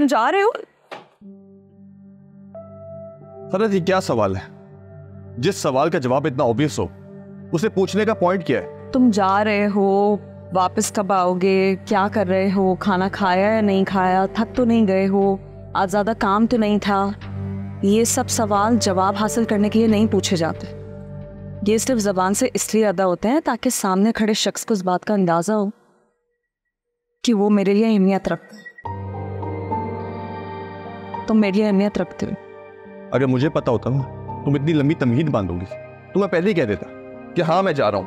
तुम जा रहे हो? फरहत ये क्या सवाल है? जिस सवाल का जवाब इतना ऑब्वियस हो उसे पूछने का पॉइंट क्या है? तुम जा रहे हो, वापस कब आओगे, क्या कर रहे हो, खाना खाया या नहीं खाया, थक तो नहीं गए हो, आज ज्यादा काम तो नहीं था? ये सब सवाल जवाब हासिल करने के लिए नहीं पूछे जाते। ये सिर्फ जबान से इसलिए अदा होते हैं ताकि सामने खड़े शख्स को इस बात का अंदाजा हो कि वो मेरे लिए अहमियत रखते हैं। तुम मेरी अहमियत रखते हो। अगर मुझे पता होता ना तुम इतनी लंबी तमहीद बांधोगी तो मैं पहले ही कह देता कि हाँ मैं जा रहा हूं।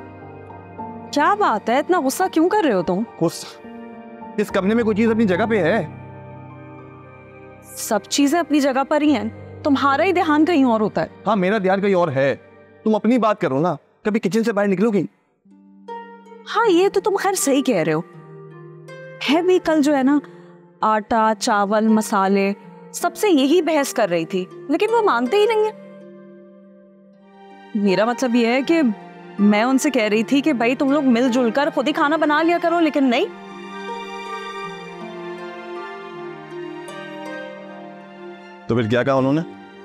क्या बात है, इतना गुस्सा क्यों कर रहे हो तुम? इस कमरे में कोई चीज अपनी जगह पे है। सब चीजें अपनी जगह पर ही हैं, तुम्हारा ही ध्यान कहीं और होता है। हाँ मेरा ध्यान कहीं और है। तुम अपनी बात करो ना, कभी किचन से बाहर निकलोगी? हाँ ये तो तुम खैर सही कह रहे हो। है भी कल जो है ना, आटा चावल मसाले सबसे यही बहस कर रही थी, लेकिन वो मानते ही नहीं है। मेरा मतलब ये है कि मैं उनसे कह रही थी कि भाई तुम लोग मिलजुल कर खुद ही खाना बना लिया करो, लेकिन नहीं। तो फिर क्या कहा उन्होंने?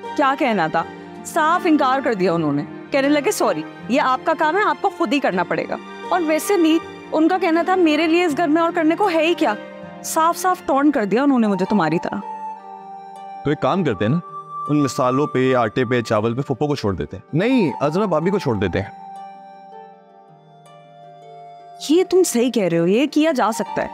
क्या कहना था, साफ इनकार कर दिया उन्होंने। कहने लगे सॉरी ये आपका काम है, आपको खुद ही करना पड़ेगा। और वैसे भी उनका कहना था मेरे लिए इस घर में और करने को है ही क्या। साफ साफ टॉन्ट कर दिया उन्होंने मुझे तुम्हारी तरह। तो एक काम करते हैं ना, उन मिसालों पे, आटे पे, चावल पे फुप्पो को छोड़ देते हैं। नहीं, अजरा भाभी को छोड़ देते हैं। ये तुम सही कह रहे हो, ये किया जा सकता है,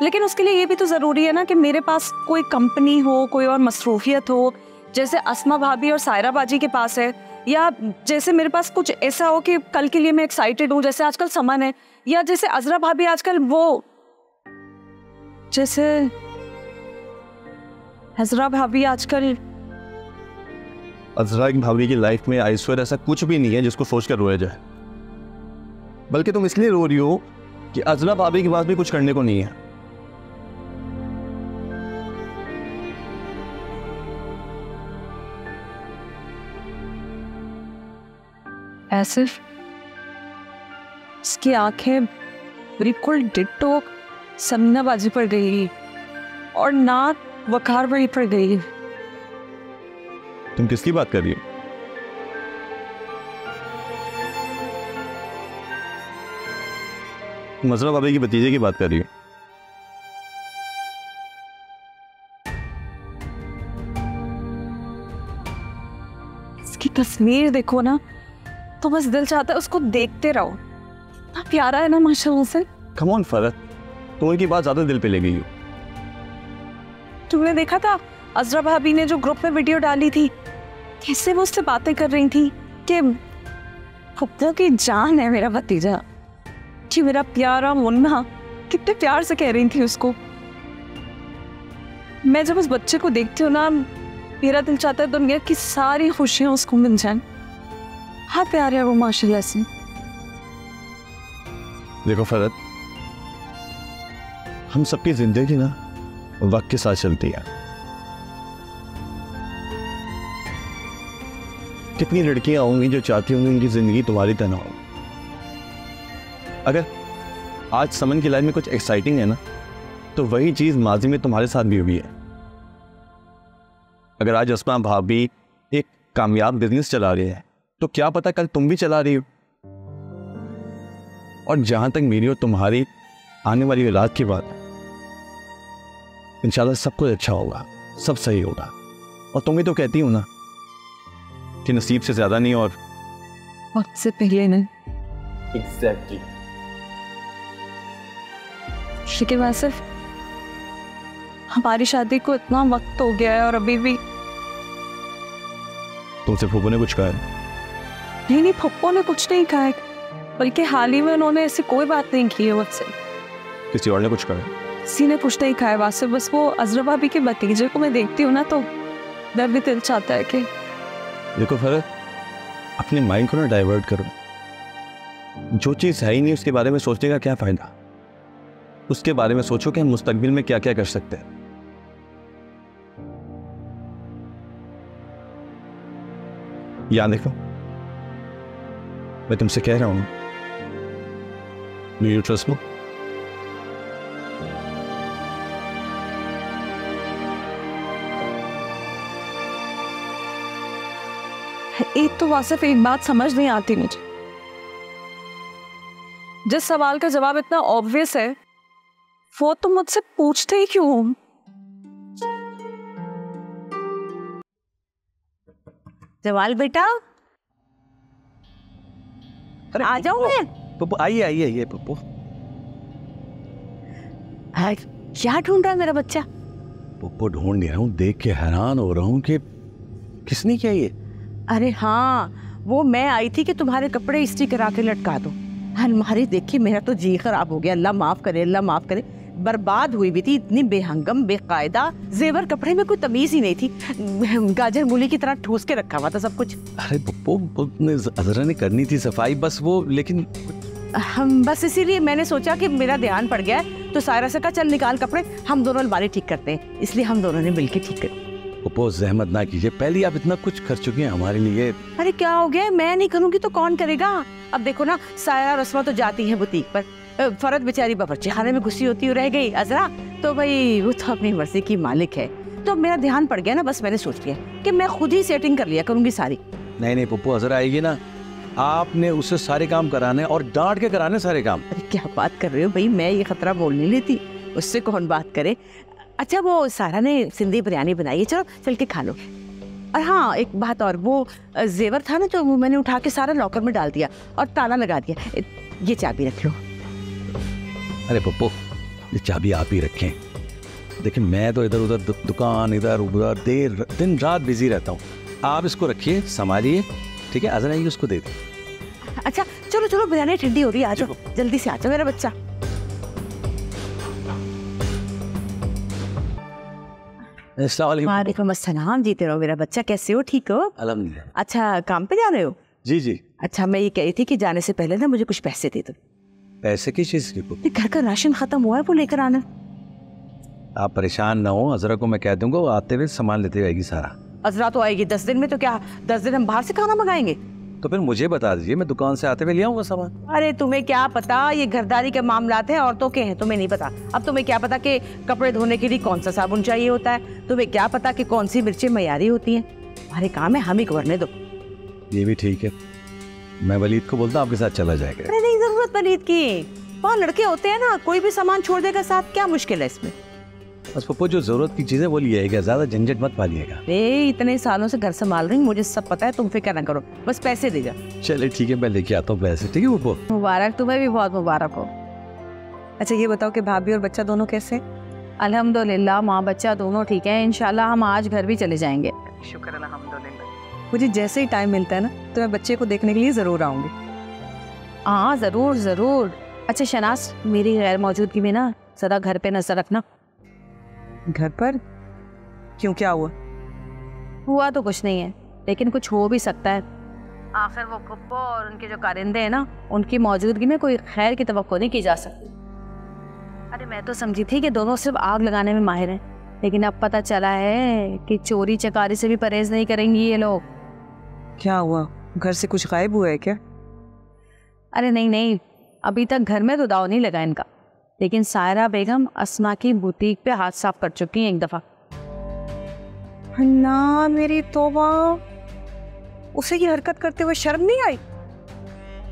लेकिन उसके लिए ये भी तो जरूरी है ना कि मेरे पास कोई कंपनी हो, कोई और मसरूफियत हो, जैसे अस्मा भाभी और सायरा बाजी के पास है, या जैसे मेरे पास कुछ ऐसा हो कि कल के लिए मैं एक्साइटेड हूँ, जैसे आजकल समन है, या जैसे अजरा भाभी आजकल वो, जैसे अजरा भाभी आजकल। अजरा भाभी की लाइफ में आइसवर ऐसा कुछ भी नहीं है जिसको सोचकर रोया जाए, बल्कि तुम इसलिए रो रही हो कि अजरा भाभी के पास भी कुछ करने को नहीं है। ऐसे इसकी आंखें बिल्कुल डिट्टो समीना बाजी पर गई और नाक वकार बड़ी पर गई। तुम किसकी बात कर रही हो? तुम अजरा भाभी की भतीजे की बात कर रही हो? इसकी तस्वीर देखो ना तो बस दिल चाहता है उसको देखते रहो। इतना प्यारा है ना माशाल्लाह से। कम ऑन फरहत, तुम उनकी बात ज्यादा दिल पे ले गई हो। तुमने देखा था अजरा भाभी ने जो ग्रुप में वीडियो डाली थी, कैसे वो उससे बातें कर रही थी कि फुप्पो की जान है मेरा भतीजा, कि मेरा प्यारा मुन्ना, कितने प्यार से कह रही थी उसको। मैं जब उस बच्चे को देखती हूँ ना, मेरा दिल चाहता है दुनिया की सारी खुशियां उसको मिल जाएं। हाँ प्यार है वो माशाल्लाह से। देखो फरहत, हम सबकी जिंदगी ना वक्त के साथ चलती है। कितनी लड़कियां होंगी जो चाहती होंगी उनकी जिंदगी तुम्हारी तरह हो। अगर आज समन की लाइफ में कुछ एक्साइटिंग है ना, तो वही चीज माजी में तुम्हारे साथ भी हुई है। अगर आज अस्मा भाभी एक कामयाब बिजनेस चला रही है, तो क्या पता कल तुम भी चला रही हो। और जहां तक मेरी और तुम्हारी आने वाली रात की बात है, इंशाल्लाह सब कुछ अच्छा होगा, सब सही होगा। और तुम ही तो कहती हो ना कि नसीब से ज्यादा नहीं और वक्त से पहले नहीं। एग्जैक्टली। लेकिन मैं सिर्फ हमारी शादी को इतना वक्त हो गया है और अभी भी तुमसे फूफो ने कुछ कहा है? नहीं, फुप्पो ने कुछ नहीं कहा है, बल्कि हाल ही में उन्होंने ऐसी कोई बात नहीं की है मुझसे। किसी और ने कुछ कहा है? किसी ने कुछ नहीं कहा है वासिफ। बस वो अजरा भाभी के भतीजे को मैं देखती हूँ ना तो मैं भी दिल चाहता है कि। देखो फरहत, अपने माइंड को ना डाइवर्ट करो। जो चीज़ है ही नहीं उसके बारे में सोचने का क्या फायदा। उसके बारे में सोचो कि हम मुस्तकबिल में क्या क्या कर सकते हैं। याद देखो, मैं तुमसे कह रहा हूं, डू यू ट्रस्ट मी? एक तो वासिफ एक बात समझ नहीं आती मुझे, जिस सवाल का जवाब इतना ऑब्वियस है वो तुम मुझसे पूछते ही क्यों हो? जवाल बेटा, अरे आ जाऊं मैं? पप्पू आइए आइए आइए पप्पू। क्या ढूंढ रहा है मेरा बच्चा? पप्पू ढूंढ नहीं रहा हूँ, देख के हैरान हो रहा हूँ कि किसने किया ये। अरे हाँ, वो मैं आई थी कि तुम्हारे कपड़े इस्त्री करा के लटका दो। अलमारी देखी, मेरा तो जी खराब हो गया। अल्लाह माफ करे, अल्लाह माफ करे। बर्बाद हुई भी थी, इतनी बेहंगम बेकायदा, जेवर कपड़े में कोई तमीज ही नहीं थी। गाजर मूली की तरह ठूस के रखा हुआ था सब कुछ। अरे पप्पू अजरा ने करनी थी सफाई बस वो, लेकिन हम बस इसीलिए मैंने सोचा कि मेरा ध्यान पड़ गया है तो सायरा से कहा चल निकाल कपड़े, हम दोनों अलमारी ठीक करते हैं। इसलिए हम दोनों ने मिलकर ठीक कर। पप्पू जहमत ना कीजिए, पहले आप इतना कुछ कर चुके हैं हमारे लिए। अरे क्या हो गया, मैं नहीं करूंगी तो कौन करेगा? अब देखो ना, सायरा रस्मा तो जाती है बुटीक पर, फरद बेचारी बावर्ची खाने में घुसी होती रह गई। अजरा तो भाई वो तो अपनी मर्जी की मालिक है। तो मेरा ध्यान पड़ गया ना, बस मैंने सोच लिया कि मैं खुद ही सेटिंग कर लिया करूंगी सारी। नहीं नहीं पप्पू, अजरा आएगी ना, आपने उससे सारे काम कराने और डांट के कराने सारे काम। अरे क्या बात कर रहे हो भाई, मैं ये खतरा बोल नहीं लेती, उससे कौन बात करे। अच्छा वो सारा ने सिंधी बिरयानी बनाई है, चलो चल के खा लो। और हाँ एक बात और, वो जेवर था ना तो वो मैंने उठा के सारा लॉकर में डाल दिया और ताला लगा दिया। ये चाबी रख लो। अरे पप्पू ये चाबी आप ही रखें, देखिए मैं तो इधर उधर दुकान इधर उधर दिन रात बिजी रहता हूँ। आप इसको रखिए, संभालिए, ठीक है? अजरा ये उसको दे दे। अच्छा चलो चलो, बिरयानी ठंडी हो रही है, आ जाओ जल्दी से, आ जाओ मेरा बच्चा। वालेकुम अस्सलाम, जीते रहो मेरा बच्चा, कैसे हो? ठीक हो? अल्हम्दुलिल्लाह। अच्छा काम पे जा रहे हो? जी जी। अच्छा मैं ये कह रही थी कि जाने से पहले ना मुझे कुछ पैसे दे दो। पैसे की चीज की? घर का राशन खत्म हुआ है, वो लेकर आना। आप परेशान ना हो, अजरा को मैं कह दूंगा, वो आते हुए सामान लेते आएगी सारा। अजरा तो आएगी 10 दिन में, तो क्या 10 दिन हम बाहर से खाना मंगाएंगे? तो फिर मुझे बता दीजिए, मैं दुकान से आते हुए ले आऊंगा सामान। अरे तुम्हें क्या पता, ये घरदारी के मामलात हैं, औरतों के हैं, तुम्हें नहीं पता। अब तुम्हें क्या पता कि कपड़े धोने के लिए कौन सा साबुन चाहिए होता है, तुम्हें क्या पता कि कौन सी मिर्चें मयारी होती हैं। हमारे काम है, हम ही करने दो। ये भी ठीक है, मैं वलीद को बोलता हूँ आपके साथ चला जाएगा। अरे नहीं जरूरत वलीद की, वहाँ लड़के होते हैं ना, कोई भी सामान छोड़ देगा साथ, क्या मुश्किल है इसमें? बस पप्पू जो जरूरत की चीजें वो लिएगा, ज्यादा झंझट मत पालिएगा। इतने सालों से घर संभाल रही हूँ, मुझे सब पता है, तुम फिक्र ना करो, बस पैसे दे जा। चले ठीक है, मैं लेके आता हूँ पैसे, ठीक है पप्पू? मुबारक, तुम्हें भी बहुत मुबारक हो। अच्छा ये बताओ कि भाभी और बच्चा दोनों कैसे? अल्हम्दुलिल्लाह, माँ बच्चा दोनों ठीक है। इंशाल्लाह हम आज घर भी चले जाएंगे। शुक्र अल्हम्दुलिल्लाह। मुझे जैसे ही टाइम मिलता है ना तो मैं बच्चे को देखने के लिए जरूर आऊंगी। हाँ जरूर जरूर। अच्छा शनास, मेरी गैर मौजूदगी में ना सदा घर पे नजर रखना। घर पर? क्यों, क्या हुआ? हुआ तो कुछ नहीं है, लेकिन कुछ हो भी सकता है। आखिर वो पप्पो और उनके जो कारिंदे हैं ना, उनकी मौजूदगी में कोई खैर की तवक्को नहीं की जा सकती। अरे मैं तो समझी थी कि दोनों सिर्फ आग लगाने में माहिर हैं, लेकिन अब पता चला है कि चोरी चकारी से भी परहेज नहीं करेंगी ये लोग। क्या हुआ, घर से कुछ गायब हुआ है क्या? अरे नहीं नहीं, अभी तक घर में तो दाव नहीं लगा इनका, लेकिन सायरा बेगम अस्मा की बुटीक पे हाथ साफ कर चुकी हैं एक दफा। ना मेरी तौबा, उसे ये हरकत करते हुए शर्म नहीं आई?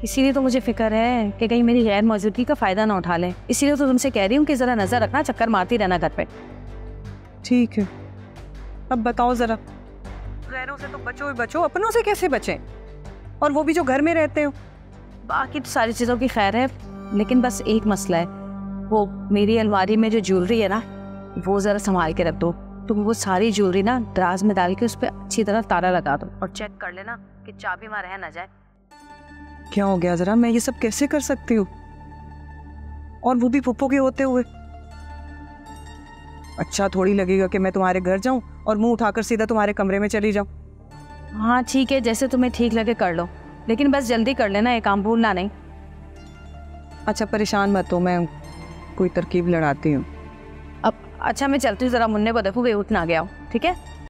इसीलिए तो मुझे फिक्र है कि कहीं मेरी गैर मौजूदगी का फायदा ना उठा लें। इसीलिए तो तुमसे कह रही हूँ कि जरा नजर रखना, चक्कर मारती रहना घर पे। ठीक है, अब बताओ जरा, गैरों से तो बचो ही बचो, अपनों से कैसे बचें? और वो भी जो घर में रहते हो। बाकी तो सारी चीज़ों की खैर है, लेकिन बस एक मसला है, वो मेरी अलमारी में जो ज्वेलरी है ना, वो ज़रा संभाल के रख दो। तुम वो सारी ज्वेलरी ना दराज में डाल के उस पर अच्छी तरह ताला लगा दो और चेक कर लेना कि चाबी वहाँ रह ना जाए। क्या हो गया जरा, मैं ये सब कैसे कर सकती हूँ, और वो भी पुप्पो के होते हुए? अच्छा थोड़ी लगेगा कि मैं तुम्हारे घर जाऊं और मुंह उठाकर सीधा तुम्हारे कमरे में चली जाऊं। हाँ ठीक है, जैसे तुम्हें ठीक लगे कर लो, लेकिन बस जल्दी कर लेना, ये काम भूलना नहीं। अच्छा परेशान मत हो, मैं कोई तरकीब लड़ाती हूँ। अब अच्छा मैं चलती हूँ, जरा मुन्ने को देखूँ, वे उठ ना गया हो, ठीक है?